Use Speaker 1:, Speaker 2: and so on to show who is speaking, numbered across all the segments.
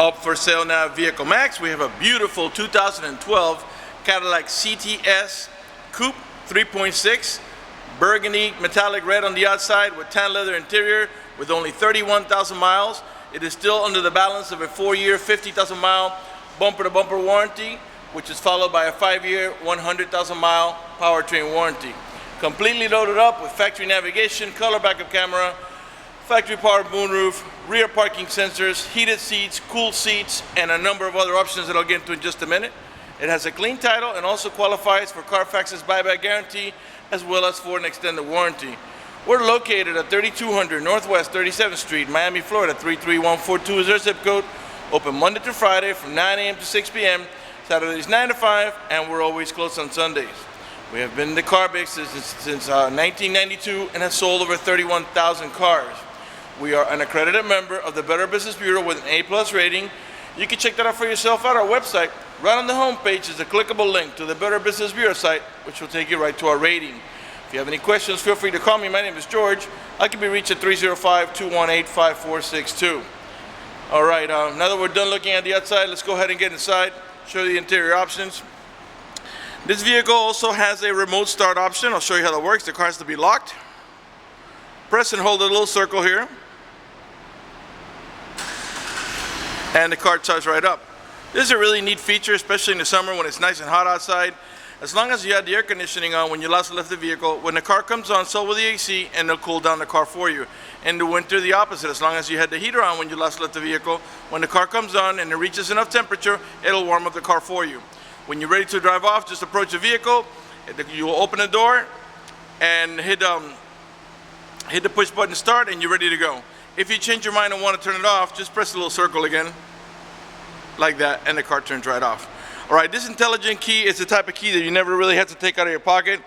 Speaker 1: Up for sale now at Vehiclemax, we have a beautiful 2012 Cadillac CTS Coupe 3.6, burgundy metallic red on the outside with tan leather interior with only 31,000 miles. It is still under the balance of a 4-year, 50,000-mile bumper-to-bumper warranty, which is followed by a 5-year, 100,000-mile powertrain warranty. Completely loaded up with factory navigation, color backup camera, factory powered moonroof, rear parking sensors, heated seats, cool seats, and a number of other options that I'll get into in just a minute. It has a clean title and also qualifies for Carfax's buyback guarantee as well as for an extended warranty. We're located at 3200 Northwest 37th Street, Miami, Florida 33142 is our zip code. Open Monday through Friday from 9 a.m. to 6 p.m., Saturdays 9 to 5, and we're always closed on Sundays. We have been in the car business since 1992 and have sold over 31,000 cars. We are an accredited member of the Better Business Bureau with an A+ rating. You can check that out for yourself at our website. Right on the home page is a clickable link to the Better Business Bureau site, which will take you right to our rating. If you have any questions, feel free to call me. My name is George. I can be reached at 305-218-5462. All right, now that we're done looking at the outside, let's go ahead and get inside, show you the interior options. This vehicle also has a remote start option. I'll show you how that works. The car has to be locked. Press and hold the little circle here, and the car starts right up. This is a really neat feature, especially in the summer when it's nice and hot outside. As long as you had the air conditioning on when you last left the vehicle, when the car comes on, so will the AC, and it'll cool down the car for you. In the winter, the opposite. As long as you had the heater on when you last left the vehicle, when the car comes on and it reaches enough temperature, it'll warm up the car for you. When you're ready to drive off, just approach the vehicle. You will open the door and hit the push button start, and you're ready to go. If you change your mind and want to turn it off, just press the little circle again, like that, and the car turns right off. All right, this intelligent key is the type of key that you never really have to take out of your pocket.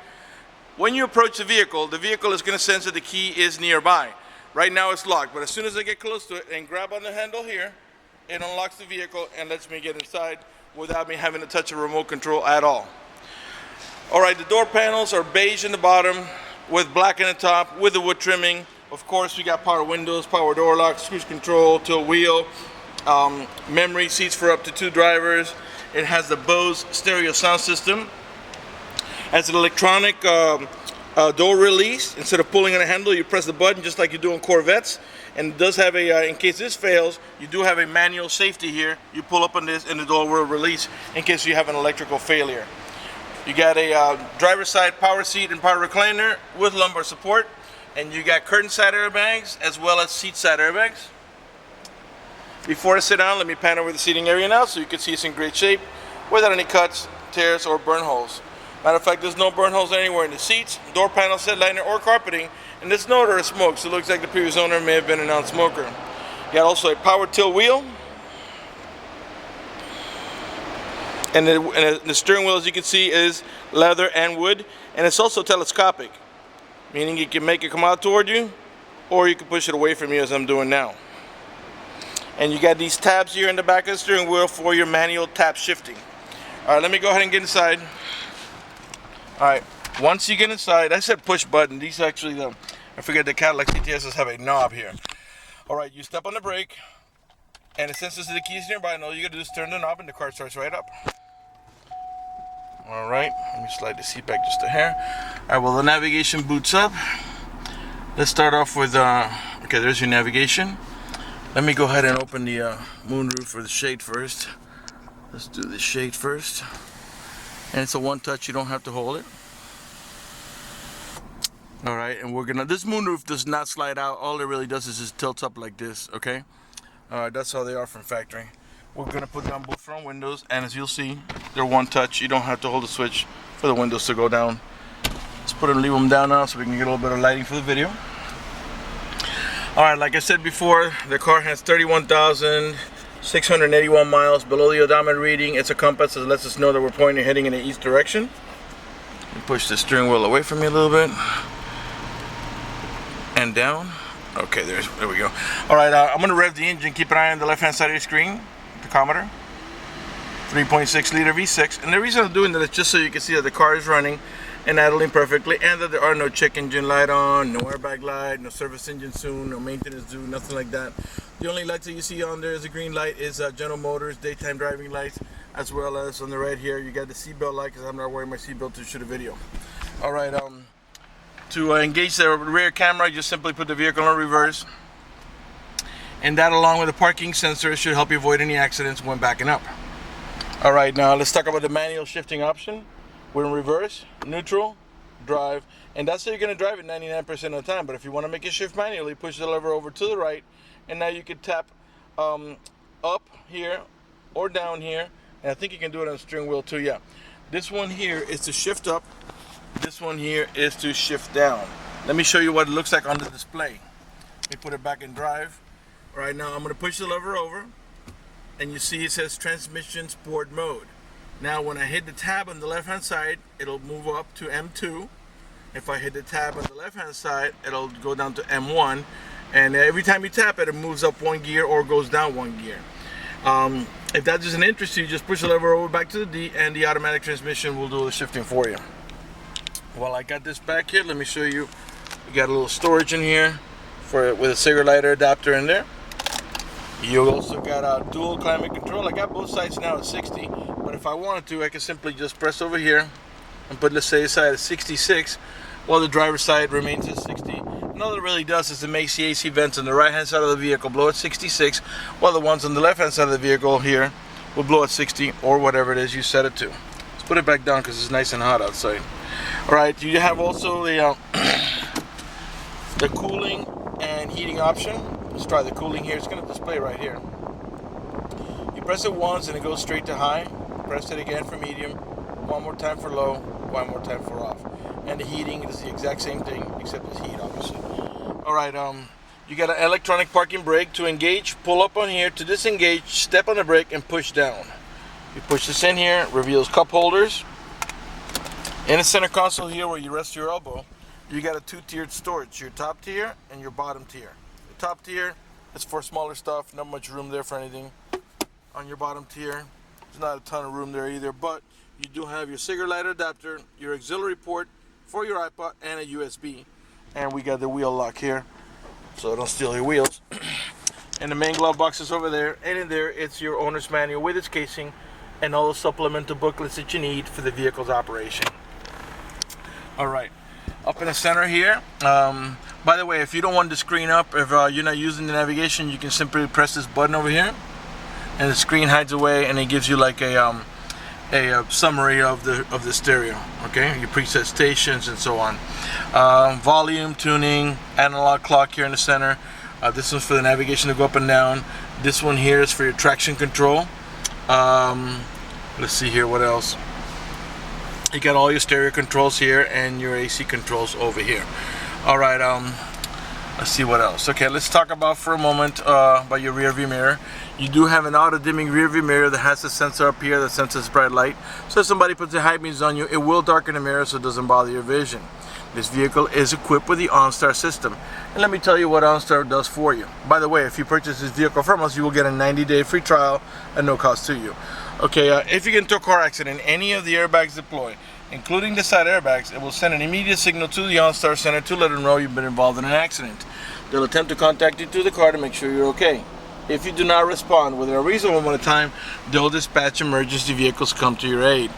Speaker 1: When you approach the vehicle is going to sense that the key is nearby. Right now it's locked, but as soon as I get close to it and grab on the handle here, it unlocks the vehicle and lets me get inside without me having to touch a remote control at all. All right, the door panels are beige in the bottom with black in the top with the wood trimming. Of course, we got power windows, power door locks, cruise control, tilt wheel, memory seats for up to 2 drivers. It has the Bose stereo sound system. Has an electronic door release. Instead of pulling on a handle, you press the button just like you do on Corvettes. And it does have a, in case this fails, you do have a manual safety here. You pull up on this and the door will release in case you have an electrical failure. You got a driver's side power seat and power recliner with lumbar support. And you got curtain side airbags as well as seat side airbags. Before I sit down, let me pan over the seating area now so you can see it's in great shape without any cuts, tears, or burn holes. Matter of fact, there's no burn holes anywhere in the seats, door panel, set liner, or carpeting, and there's no odor of smoke, so it looks like the previous owner may have been a non-smoker. You got also a power tilt wheel, and the steering wheel, as you can see, is leather and wood, and it's also telescopic, meaning you can make it come out toward you, or you can push it away from you as I'm doing now. And you got these tabs here in the back of the steering wheel for your manual tap shifting. All right, let me go ahead and get inside. All right, once you get inside, I said push button. These actually, I forget the Cadillac CTSs have a knob here. All right, you step on the brake, and it senses the keys nearby, and all you gotta do is turn the knob, and the car starts right up. All right, let me slide the seat back just a hair. All right, well, the navigation boots up. Let's start off with, okay, there's your navigation. Let me go ahead and open the moonroof or the shade first. Let's do the shade first. And it's a one touch, you don't have to hold it. All right, and this moonroof does not slide out. All it really does is just tilts up like this, okay? All right, that's how they are from factory. We're gonna put down both front windows, and as you'll see, they're one touch. You don't have to hold the switch for the windows to go down. Let's leave them down now so we can get a little bit of lighting for the video. All right, like I said before, the car has 31,681 miles below the odometer reading. It's a compass that lets us know that we're pointing heading in the east direction. Push the steering wheel away from me a little bit. And down. Okay, there we go. All right, I'm gonna rev the engine. Keep an eye on the left-hand side of your screen, tachometer. 3.6 liter V6. And the reason I'm doing that is just so you can see that the car is running and idling perfectly, and that there are no check engine light on, no airbag light, no service engine soon, no maintenance due, nothing like that. The only lights that you see on there is a green light is General Motors daytime driving lights, as well as on the right here you got the seatbelt light, because I'm not wearing my seatbelt to shoot a video. All right, to engage the rear camera, you just simply put the vehicle in reverse, and that along with the parking sensor should help you avoid any accidents when backing up. All right, now let's talk about the manual shifting option. We're in reverse, neutral, drive, and that's how you're going to drive it 99% of the time. But if you want to make it shift manually, push the lever over to the right, and now you can tap up here or down here, and I think you can do it on the steering wheel too. Yeah, this one here is to shift up, this one here is to shift down. Let me show you what it looks like on the display. Let me put it back in drive. All right, now I'm going to push the lever over, and you see it says transmission sport mode. Now when I hit the tab on the left hand side, it'll move up to M2. If I hit the tab on the left hand side, it'll go down to M1, and every time you tap it, it moves up one gear or goes down one gear. If that doesn't interest you, just push the lever over back to the D, and the automatic transmission will do the shifting for you. While I got this back here, let me show you. We got a little storage in here with a cigarette lighter adapter in there. You also got a dual climate control. I got both sides now at 60, but if I wanted to, I could simply just press over here and put, let's say, the side at 66, while the driver's side remains at 60. And all it really does is it makes the AC vents on the right hand side of the vehicle blow at 66, while the ones on the left hand side of the vehicle here will blow at 60, or whatever it is you set it to. Let's put it back down because it's nice and hot outside. All right, you have also the the cooling and heating option. Let's try the cooling here. It's going to display right here. You press it once and it goes straight to high. Press it again for medium. One more time for low. One more time for off. And the heating is the exact same thing, except it's heat, obviously. All right. You got an electronic parking brake. To engage, pull up on here. To disengage, step on the brake and push down. You push this in here. Reveals cup holders. In the center console here, where you rest your elbow, you got a two-tiered storage. Your top tier and your bottom tier. Top tier is for smaller stuff, not much room there for anything. On your bottom tier, there's not a ton of room there either, but you do have your cigarette lighter adapter, your auxiliary port for your iPod, and a USB. And we got the wheel lock here, so don't steal your wheels. And the main glove box is over there, and in there it's your owner's manual with its casing and all the supplemental booklets that you need for the vehicle's operation. All right, up in the center here, by the way, if you don't want the screen up, if you're not using the navigation, you can simply press this button over here, and the screen hides away, and it gives you like a summary of the stereo. Okay, your preset stations and so on. Volume, tuning, analog clock here in the center. This one's for the navigation to go up and down. This one here is for your traction control. Let's see here, what else? You got all your stereo controls here and your AC controls over here. All right, let's see what else. Okay, let's talk about for a moment about your rear view mirror. You do have an auto dimming rear view mirror that has a sensor up here that senses bright light. So if somebody puts the high beams on you, it will darken the mirror so it doesn't bother your vision. This vehicle is equipped with the OnStar system. And let me tell you what OnStar does for you. By the way, if you purchase this vehicle from us, you will get a 90-day free trial at no cost to you. Okay, if you get into a car accident, any of the airbags deploy, including the side airbags, it will send an immediate signal to the OnStar Center to let them know you've been involved in an accident. They'll attempt to contact you through the car to make sure you're okay. If you do not respond within a reasonable amount of time, they'll dispatch emergency vehicles to come to your aid.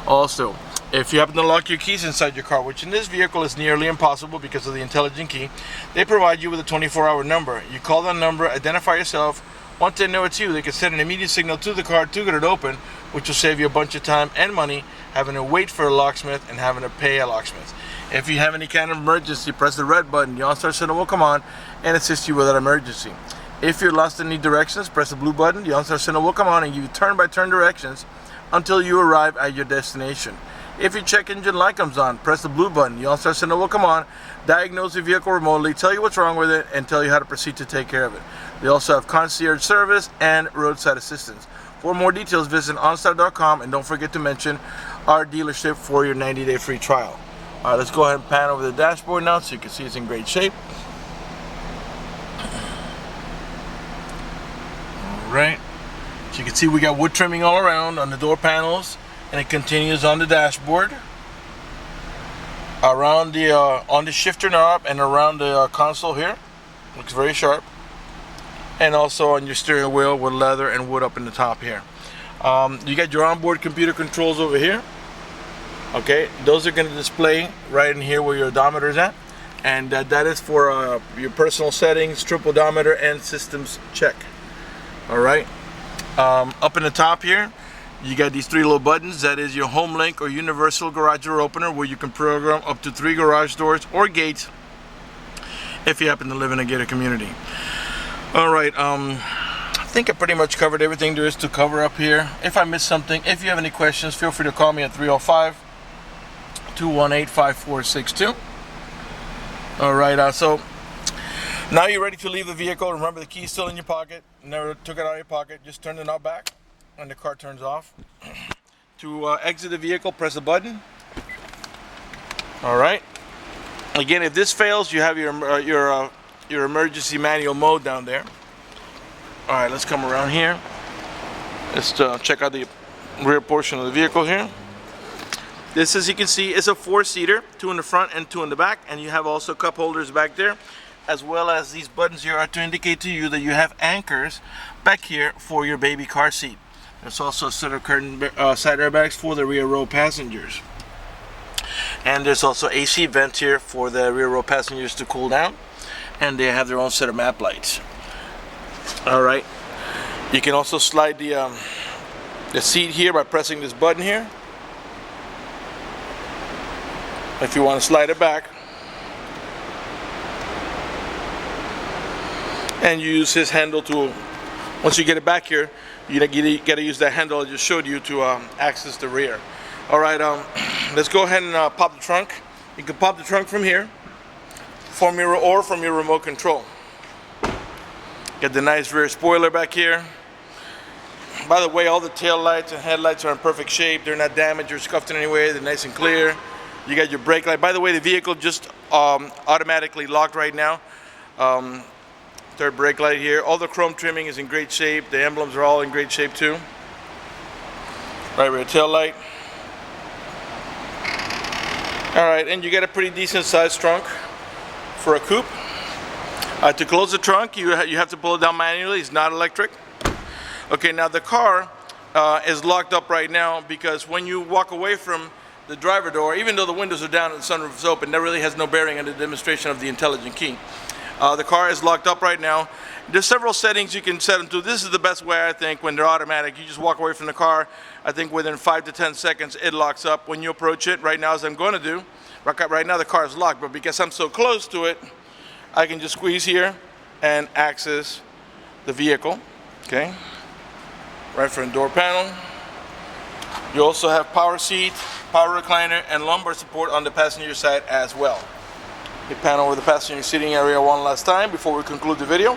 Speaker 1: Also, if you happen to lock your keys inside your car, which in this vehicle is nearly impossible because of the intelligent key, they provide you with a 24-hour number. You call that number, identify yourself. Once they know it's you, they can send an immediate signal to the car to get it open, which will save you a bunch of time and money having to wait for a locksmith and having to pay a locksmith. If you have any kind of emergency, press the red button. The OnStar Center will come on and assist you with that emergency. If you're lost in any directions, press the blue button. The OnStar Center will come on and give you turn-by-turn directions until you arrive at your destination. If your check engine light comes on, press the blue button. The OnStar Center will come on, diagnose the vehicle remotely, tell you what's wrong with it, and tell you how to proceed to take care of it. They also have concierge service and roadside assistance. For more details, visit onstar.com, and don't forget to mention our dealership for your 90-day free trial. All right, let's go ahead and pan over the dashboard now so you can see it's in great shape. All right, so you can see we got wood trimming all around on the door panels, and it continues on the dashboard. around the on the shifter knob and around the console here. Looks very sharp. And also on your steering wheel with leather and wood up in the top here. You got your onboard computer controls over here. Okay, those are going to display right in here where your odometer is at, and that is for your personal settings, trip odometer, and systems check. All right, up in the top here, you got these 3 little buttons. That is your home link or universal garage door opener, where you can program up to 3 garage doors or gates if you happen to live in a gated community. All right, I think I pretty much covered everything there is to cover up here. If I missed something, if you have any questions, feel free to call me at 305-218-5462. All right, so now you're ready to leave the vehicle. Remember, the key's still in your pocket. Never took it out of your pocket. Just turn the knob back and the car turns off. To exit the vehicle, press the button. All right. Again, if this fails, you have your emergency manual mode down there. All right, let's come around here. Let's check out the rear portion of the vehicle here. This, as you can see, is a 4-seater, 2 in the front and 2 in the back, and you have also cup holders back there, as well as these buttons here are to indicate to you that you have anchors back here for your baby car seat. There's also a set of curtain side airbags for the rear row passengers. And there's also AC vents here for the rear row passengers to cool down, and they have their own set of map lights. All right, you can also slide the seat here by pressing this button here. If you want to slide it back, and you use this handle to, once you get it back here, you got to use that handle I just showed you to access the rear. All right, let's go ahead and pop the trunk. You can pop the trunk from here, from your remote control. Got the nice rear spoiler back here. By the way, all the tail lights and headlights are in perfect shape. They're not damaged or scuffed in any way. They're nice and clear. You got your brake light. By the way, the vehicle just automatically locked right now. Third brake light here. All the chrome trimming is in great shape. The emblems are all in great shape too. Right rear tail light. All right, and you got a pretty decent sized trunk for a coupe. To close the trunk, you have to pull it down manually. It's not electric. Okay, now the car is locked up right now because when you walk away from the driver door, even though the windows are down and the sunroof is open, that really has no bearing on the demonstration of the intelligent key. The car is locked up right now. There's several settings you can set them to. This is the best way, I think, when they're automatic. You just walk away from the car. I think within 5 to 10 seconds it locks up. When you approach it, right now, as I'm going to do, right now the car is locked, but because I'm so close to it, I can just squeeze here and access the vehicle. Okay, right front door panel. You also have power seat, power recliner, and lumbar support on the passenger side as well. We pan over the passenger seating area one last time before we conclude the video.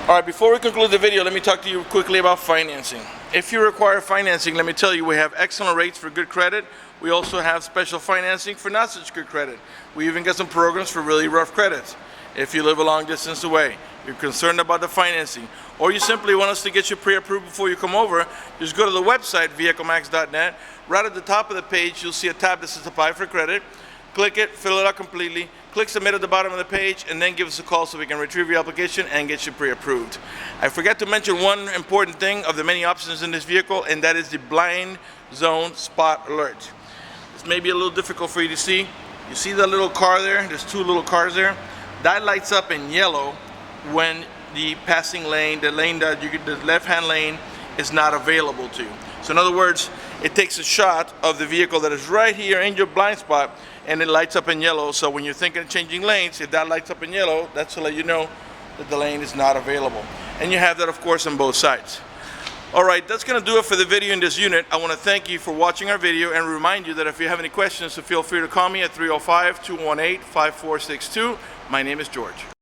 Speaker 1: All right, before we conclude the video, let me talk to you quickly about financing. If you require financing, let me tell you, we have excellent rates for good credit. We also have special financing for not such good credit. We even got some programs for really rough credits. If you live a long distance away, you're concerned about the financing, or you simply want us to get you pre-approved before you come over, just go to the website, vehiclemax.net. Right at the top of the page, you'll see a tab that says Apply for Credit. Click it, fill it out completely, click Submit at the bottom of the page, and then give us a call so we can retrieve your application and get you pre-approved. I forgot to mention one important thing of the many options in this vehicle, and that is the blind zone spot alert. This may be a little difficult for you to see. You see that little car there? There's 2 little cars there. That lights up in yellow when the passing lane, the left-hand lane, is not available to you. So in other words, it takes a shot of the vehicle that is right here in your blind spot, and it lights up in yellow. So when you're thinking of changing lanes, if that lights up in yellow, that's to let you know that the lane is not available. And you have that, of course, on both sides. All right, that's going to do it for the video in this unit. I want to thank you for watching our video and remind you that if you have any questions, so feel free to call me at 305-218-5462. My name is George.